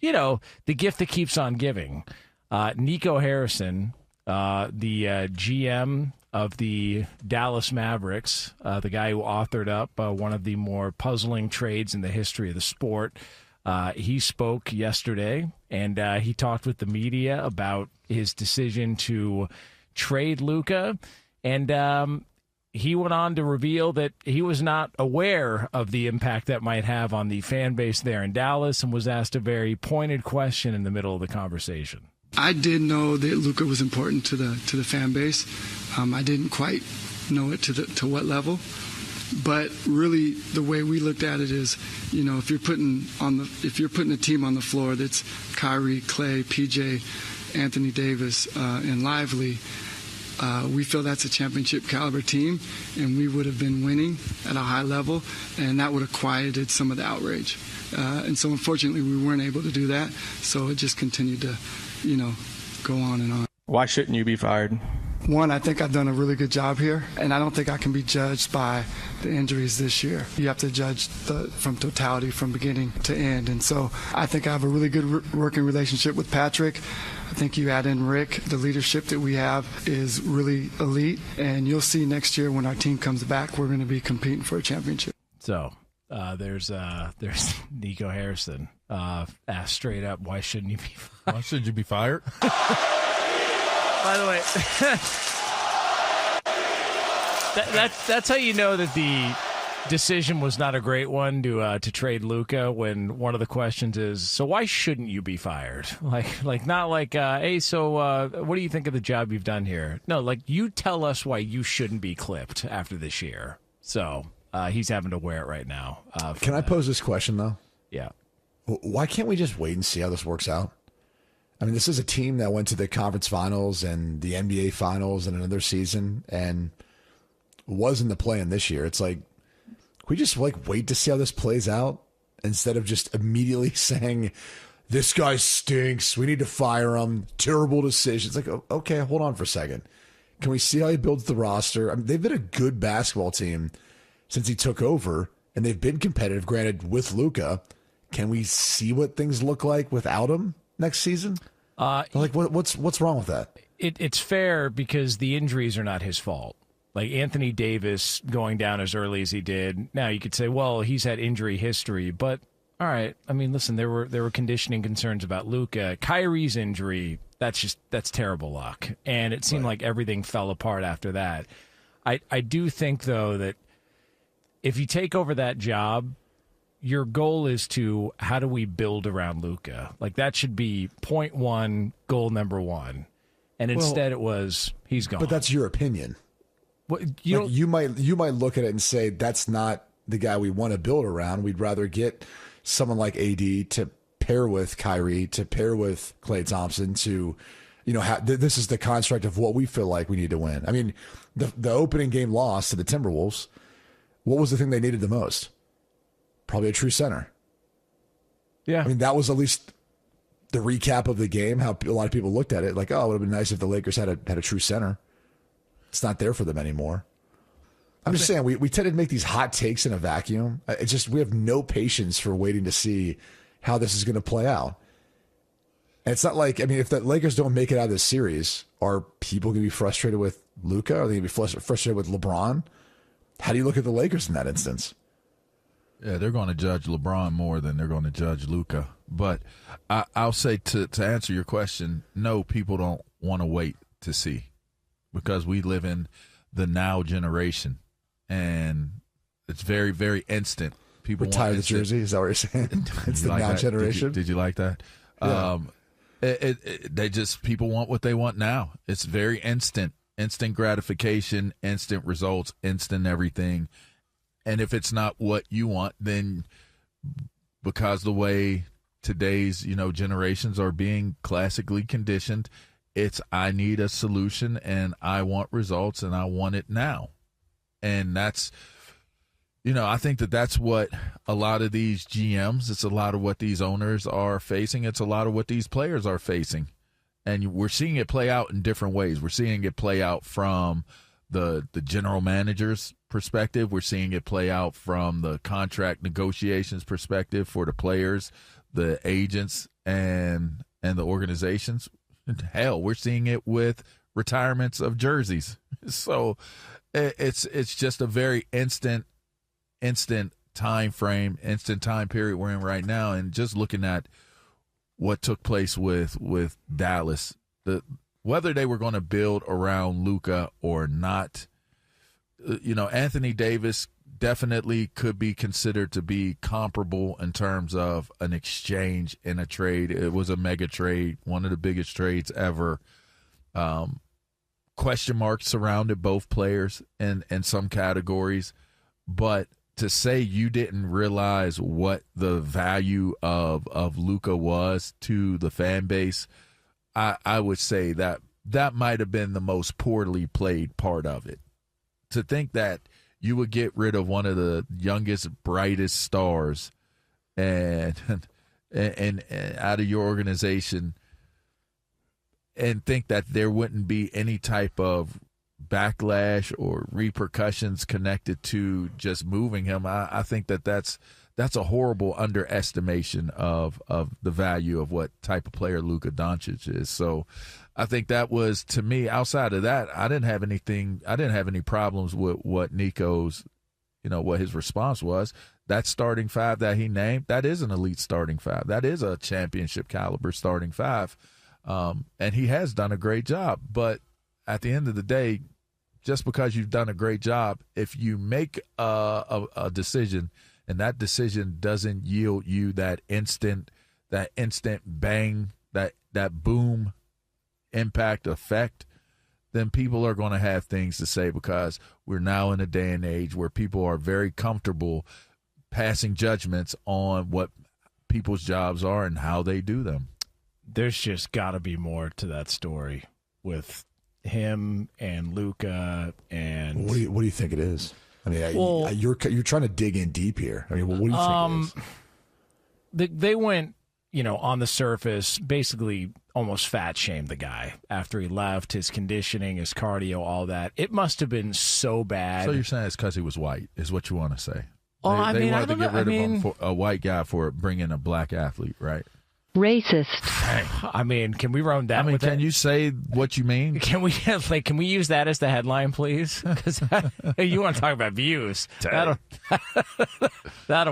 the gift that keeps on giving. Nico Harrison, the GM of the Dallas Mavericks, the guy who authored up one of the more puzzling trades in the history of the sport, he spoke yesterday, and he talked with the media about his decision to trade Luka, and he went on to reveal that he was not aware of the impact that might have on the fan base there in Dallas, and was asked a very pointed question in the middle of the conversation. I did know that Luka was important to the fan base. I didn't quite know it to what level, but really the way we looked at it is, if you're putting a team on the floor that's Kyrie, Clay, PJ, Anthony Davis, and Lively, we feel that's a championship caliber team, and we would have been winning at a high level, and that would have quieted some of the outrage. And so unfortunately we weren't able to do that, so it just continued to go on and on. Why shouldn't you be fired? One, I think I've done a really good job here, and I don't think I can be judged by the injuries this year. You have to judge from totality, from beginning to end. And so I think I have a really good working relationship with Patrick. I think you add in Rick, the leadership that we have is really elite, and you'll see next year when our team comes back, we're going to be competing for a championship. So there's Nico Harrison asked straight up, why shouldn't you be fired? Why should you be fired? By the way, that's how you know that the decision was not a great one to trade Luka, when one of the questions is, so why shouldn't you be fired? Like not like, hey, so what do you think of the job you've done here? No, like, you tell us why you shouldn't be clipped after this year. So he's having to wear it right now. Can I pose this question, though? Yeah. Why can't we just wait and see how this works out? I mean, this is a team that went to the conference finals and the NBA finals in another season and was in the play-in this year. It's like, can we just wait to see how this plays out instead of just immediately saying, this guy stinks, we need to fire him, terrible decision. It's like, okay, hold on for a second. Can we see how he builds the roster? I mean, they've been a good basketball team since he took over, and they've been competitive, granted, with Luka. Can we see what things look like without him next season? What's wrong with that? It's fair because the injuries are not his fault. Like Anthony Davis going down as early as he did. Now you could say, well, he's had injury history, but all right. I mean, listen, there were conditioning concerns about Luka. Kyrie's injury, that's terrible luck, and it seemed like everything fell apart after that. I do think though that if you take over that job, your goal is to, how do we build around Luka? Like, that should be point one, goal number one. And instead it was, he's gone. But that's your opinion. You might look at it and say, that's not the guy we want to build around. We'd rather get someone like AD to pair with Kyrie, to pair with Klay Thompson, to, this is the construct of what we feel like we need to win. I mean, the opening game loss to the Timberwolves, what was the thing they needed the most? Probably a true center. Yeah. I mean, that was at least the recap of the game, how a lot of people looked at it like, oh, it would have been nice if the Lakers had a true center. It's not there for them anymore. I'm just saying, we tend to make these hot takes in a vacuum. It's just, we have no patience for waiting to see how this is going to play out. And it's not like, I mean, if the Lakers don't make it out of this series, are people going to be frustrated with Luka? Are they going to be frustrated with LeBron? How do you look at the Lakers in that instance? Yeah, they're going to judge LeBron more than they're going to judge Luka. But I'll say, to answer your question, no, people don't want to wait to see, because we live in the now generation, and it's very, very instant. People retire the jersey. Is that what you're saying? It's the now generation. Did you like that? Yeah. People want what they want now. It's very instant gratification, instant results, instant everything. And if it's not what you want, then because the way today's, generations are being classically conditioned, it's, I need a solution and I want results and I want it now. And that's, I think that's what a lot of these GMs, it's a lot of what these owners are facing. It's a lot of what these players are facing. And we're seeing it play out in different ways. We're seeing it play out from the general manager's perspective. We're seeing it play out from the contract negotiations perspective for the players, the agents and the organizations. Hell, we're seeing it with retirements of jerseys. So it's just a very instant time frame, instant time period we're in right now. And just looking at what took place with Dallas, whether they were going to build around Luka or not, Anthony Davis definitely could be considered to be comparable in terms of an exchange in a trade. It was a mega trade, one of the biggest trades ever. Question marks surrounded both players in some categories, but to say you didn't realize what the value of Luka was to the fan base, I would say that might have been the most poorly played part of it. To think that you would get rid of one of the youngest, brightest stars and out of your organization and think that there wouldn't be any type of backlash or repercussions connected to just moving him, I think that's a horrible underestimation of the value of what type of player Luka Doncic is. So I think that was, to me, outside of that, I didn't have any problems with what Nico's, what his response was. That starting five that he named, that is an elite starting five. That is a championship caliber starting five. And he has done a great job. But at the end of the day, just because you've done a great job, if you make a decision and that decision doesn't yield you that instant bang, that boom impact effect, then people are going to have things to say, because we're now in a day and age where people are very comfortable passing judgments on what people's jobs are and how they do them. There's just got to be more to that story with him and Luka. And what do you think it is? I mean, you're trying to dig in deep here. I mean, what do you think it is? They went, on the surface, basically almost fat shamed the guy after he left. His conditioning, his cardio, all that. It must have been so bad. So you're saying it's because he was white, is what you want to say? They wanted to get rid of him, for a white guy, for bringing a black athlete, right? Racist. I mean, can we run that? Can you say what you mean? Can we use that as the headline, please? Because you want to talk about views? That'll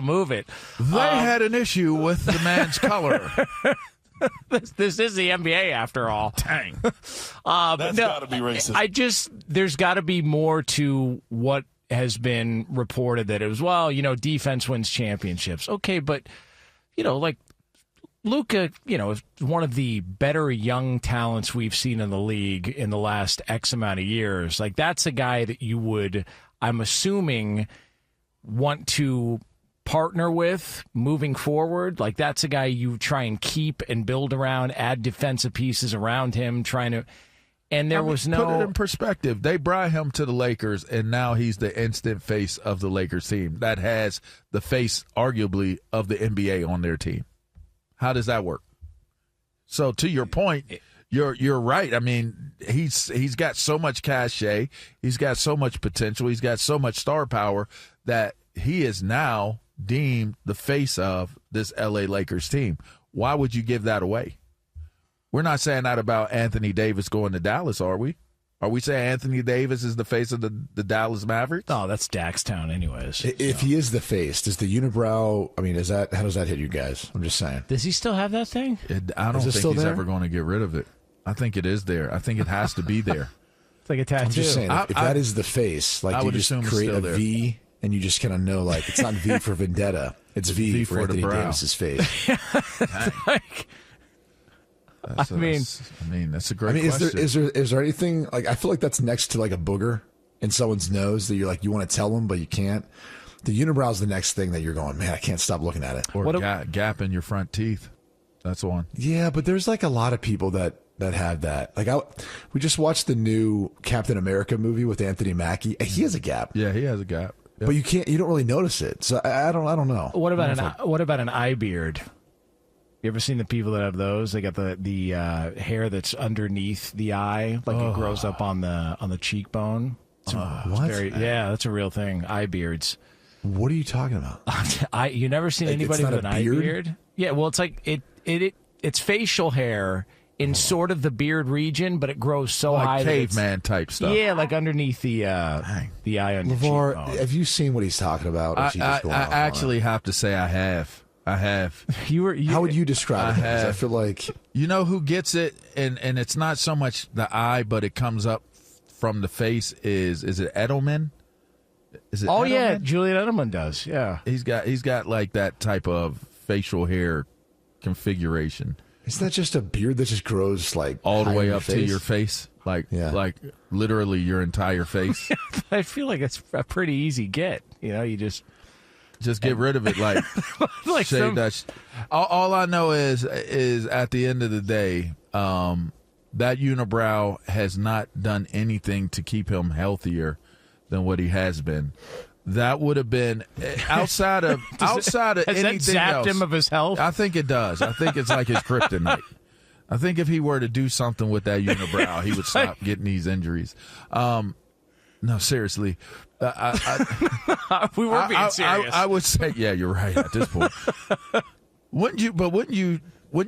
move it. They had an issue with the man's color. This is the NBA after all. Dang. That's got to be racist. There's got to be more to what has been reported, that it was, defense wins championships. Okay, but, Luka, is one of the better young talents we've seen in the league in the last X amount of years. Like, that's a guy that you would, I'm assuming, want to partner with moving forward. Like, that's a guy you try and keep and build around, add defensive pieces around him, and there was no... Put it in perspective. They brought him to the Lakers, and now he's the instant face of the Lakers team that has the face, arguably, of the NBA on their team. How does that work? So to your point, you're right. I mean, he's got so much cachet, he's got so much potential, he's got so much star power that he is now deemed the face of this LA Lakers team. Why would you give that away? We're not saying that about Anthony Davis going to Dallas, are we? Are we saying Anthony Davis is the face of the Dallas Mavericks? Oh, that's Daxtown anyways. If he is the face, does the unibrow, how does that hit you guys? I'm just saying. Does he still have that thing? I don't think he's ever going to get rid of it. I think it is there. I think it has to be there. It's like a tattoo. I'm just saying, if that is the face, like, you just create a V and you just kind of know, like, it's not V for Vendetta. It's V for Anthony Davis's face. That's a great question. Is there anything, like, I feel like that's next to like a booger in someone's nose that you're like, you want to tell them but you can't. The unibrow is the next thing that you're going, man, I can't stop looking at it. Or gap in your front teeth. That's one. Yeah, but there's like a lot of people that have that. Like, we just watched the new Captain America movie with Anthony Mackie. He has a gap. Yeah, he has a gap. Yep. But you don't really notice it. So I don't know. What about an eye beard? You ever seen the people that have those? They got the hair that's underneath the eye, like it grows up on the cheekbone. What? That's a real thing. Eye beards. What are you talking about? You never seen anybody with an eye beard? Yeah, well, it's like it's facial hair in sort of the beard region, but it grows so like high. Caveman type stuff. Yeah, like underneath the eye on your LaVar, cheekbone. have you seen what he's talking about? I actually have to say I have. How would you describe it? I feel like you know who gets it, and it's not so much the eye, but it comes up from the face. Is it Edelman? Is it? Oh Edelman? yeah, Julian Edelman does. Yeah, he's got like that type of facial hair configuration. Isn't that just a beard that just grows like all the way up to your face, like literally your entire face? I feel like it's a pretty easy get. You know, you just get rid of it, like shave that. All I know is at the end of the day, that unibrow has not done anything to keep him healthier than what he has been. That would have been outside of has anything that zapped else. him of his health? I think it does. I think it's like his kryptonite. I think if he were to do something with that unibrow, he would stop getting these injuries. No, seriously. We were being serious. I would say, yeah, you're right at this point. Wouldn't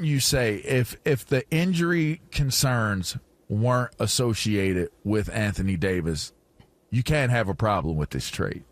you say if the injury concerns weren't associated with Anthony Davis, you can't have a problem with this trade?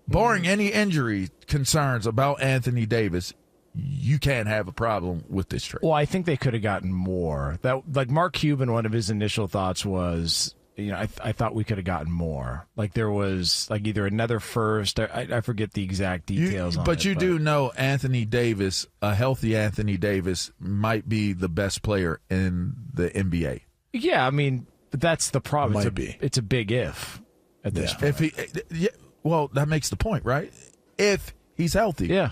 Barring any injury concerns about Anthony Davis, you can't have a problem with this trade. Well, I think they could have gotten more. That, like Mark Cuban, one of his initial thoughts was, you know, I thought we could have gotten more. Like there was like either another first. I forget the exact details. But you do know Anthony Davis, a healthy Anthony Davis, might be the best player in the NBA. Yeah, I mean, but that's the problem. It's a big if at this point. Well, that makes the point, right? If he's healthy. Yeah.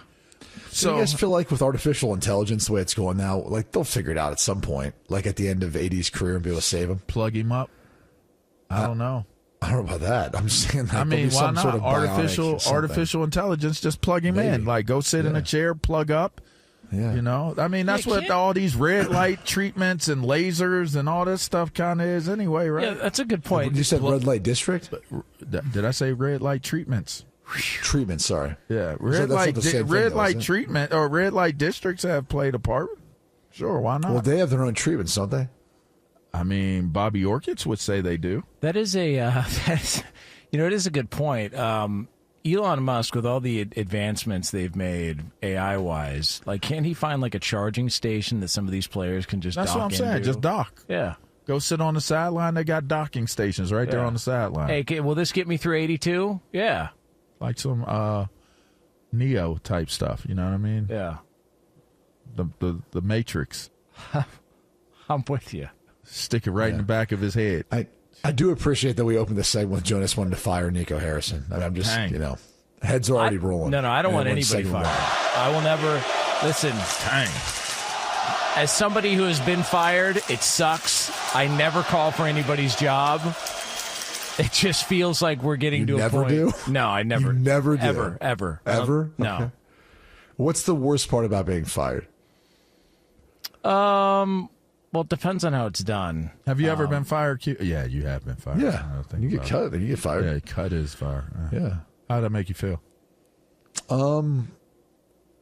So you guys feel like with artificial intelligence, the way it's going now, like they'll figure it out at some point, like at the end of AD's career, and be able to save him? Plug him up? I don't know. I don't know about that. I'm just saying that. I mean, why not? Sort of artificial intelligence, just plug him in. Like, go sit in a chair, plug up. Yeah. You know? I mean, that's what all these red light treatments and lasers and all this stuff kind of is anyway, right? Yeah, that's a good point. You said red light district? Did I say red light treatments? Treatment, sorry. Yeah, red light treatment or red light districts have played a part. Sure, why not? Well, they have their own treatments, don't they? I mean, Bobby Orchitz would say they do. That is it is a good point. Elon Musk, with all the advancements they've made AI-wise, like, can't he find like a charging station that some of these players can just? That's what I'm saying. Just dock. Yeah. Go sit on the sideline. They got docking stations right there on the sideline. Hey, will this get me through 82? Yeah. Like some Neo type stuff. You know what I mean? Yeah. The Matrix. I'm with you. Stick it right in the back of his head. I do appreciate that we opened this segment with Jonas wanting to fire Nico Harrison. I mean, I'm just, heads already rolling. No, I don't want anybody fired. I will never. Listen, as somebody who has been fired, it sucks. I never call for anybody's job. It just feels like we're getting to a point. You never do? No, I never. You never do? Ever. Ever? No. Okay. What's the worst part about being fired? Well, it depends on how it's done. Have you ever been fired? Yeah, you have been fired. Yeah. You get cut, then you get fired. Yeah, cut is fire. Yeah. How did that make you feel? I'm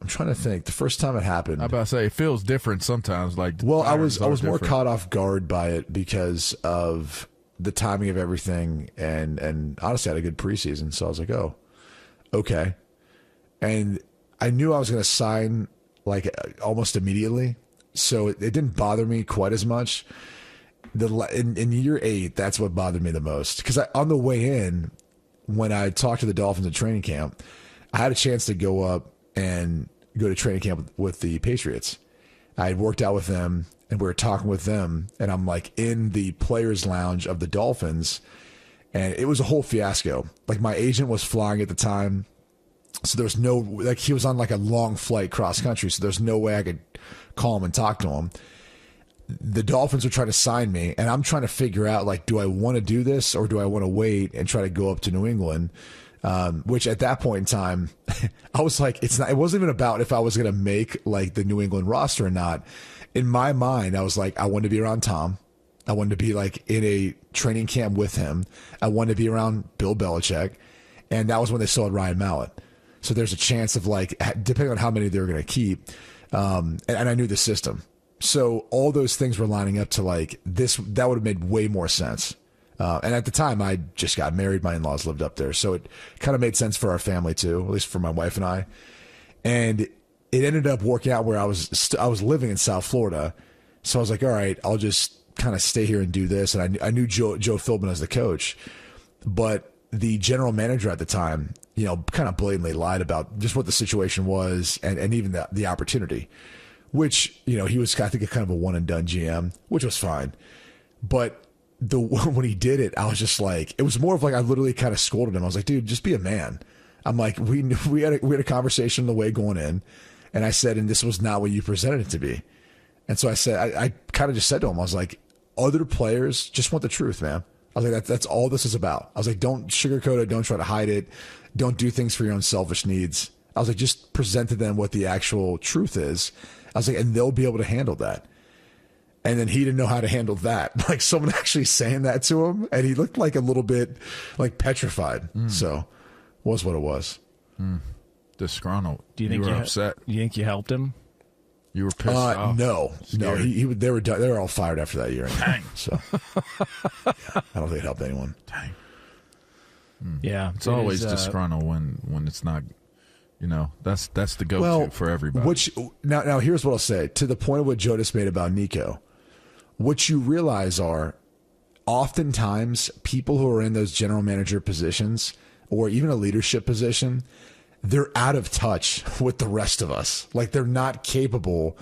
trying to think. The first time it happened, I'm about to say it feels different sometimes. Like, well, I was more caught off guard by it because of the timing of everything, and honestly, I had a good preseason, so I was like, oh, okay. And I knew I was going to sign like almost immediately, so it didn't bother me quite as much. In year 8, that's what bothered me the most, because on the way in, when I talked to the Dolphins at training camp, I had a chance to go up and go to training camp with the Patriots. I had worked out with them, and we were talking with them, and I'm like in the players' lounge of the Dolphins, and it was a whole fiasco. Like, my agent was flying at the time, so there was no, like, he was on like a long flight cross country, so there's no way I could call him and talk to him. The Dolphins are trying to sign me, and I'm trying to figure out, like, do I want to do this or do I want to wait and try to go up to New England? Which at that point in time, I was like, it wasn't even about if I was going to make like the New England roster or not. In my mind, I was like, I wanted to be around Tom. I wanted to be like in a training camp with him. I wanted to be around Bill Belichick. And that was when they still had Ryan Mallett. So there's a chance of like, depending on how many they were going to keep. And I knew the system. So all those things were lining up to like this, that would have made way more sense. And at the time I just got married. My in-laws lived up there. So it kind of made sense for our family too, at least for my wife and I. And it ended up working out where I was living in South Florida. So I was like, all right, I'll just kind of stay here and do this. And I knew Joe Philbin as the coach, but the general manager at the time, you know, kind of blatantly lied about just what the situation was and even the opportunity, which, you know, he was, I think, kind of a one and done GM, which was fine. But when he did it, I was just like, it was more of like, I literally kind of scolded him. I was like, dude, just be a man. I'm like, we had a conversation the way going in, and I said, and this was not what you presented it to be. And so I said, I kind of just said to him, I was like, other players just want the truth, man. I was like, that's all this is about. I was like, don't sugarcoat it. Don't try to hide it. Don't do things for your own selfish needs. I was like, just present to them what the actual truth is. I was like, and they'll be able to handle that. And then he didn't know how to handle that. Like someone actually saying that to him, and he looked like a little bit like petrified. So was what it was. Disgruntled. Do you think you were upset? You think you helped him? You were pissed off? No. They were all fired after that year. Dang. So yeah, I don't think it helped anyone. Dang. Yeah, it's always disgruntled when it's not. You know, that's the go-to for everybody. Which now here's what I'll say to the point of what Jonas made about Nico. What you realize are oftentimes people who are in those general manager positions or even a leadership position, they're out of touch with the rest of us. Like they're not capable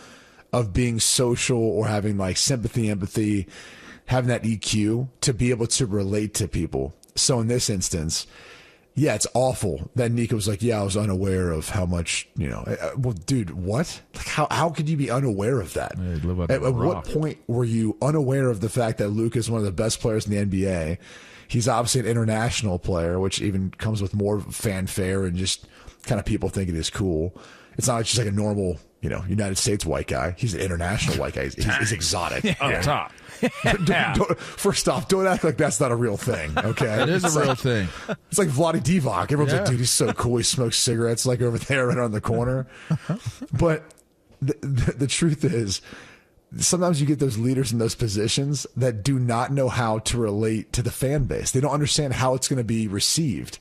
of being social or having like sympathy, empathy, having that EQ to be able to relate to people. So in this instance, yeah, it's awful that Nico was like, yeah, I was unaware of how much, you know, well, dude, what? Like how could you be unaware of that? At what point were you unaware of the fact that Luka is one of the best players in the NBA? He's obviously an international player, which even comes with more fanfare and just kind of people thinking he's cool. It's not just like a normal, you know, United States white guy. He's an international white guy. He's exotic. Up top. First off, don't act like that's not a real thing, okay? It is a real thing. It's like Vlade Divac. Everyone's like, dude, he's so cool. He smokes cigarettes like over there right on the corner. But the truth is, sometimes you get those leaders in those positions that do not know how to relate to the fan base. They don't understand how it's going to be received.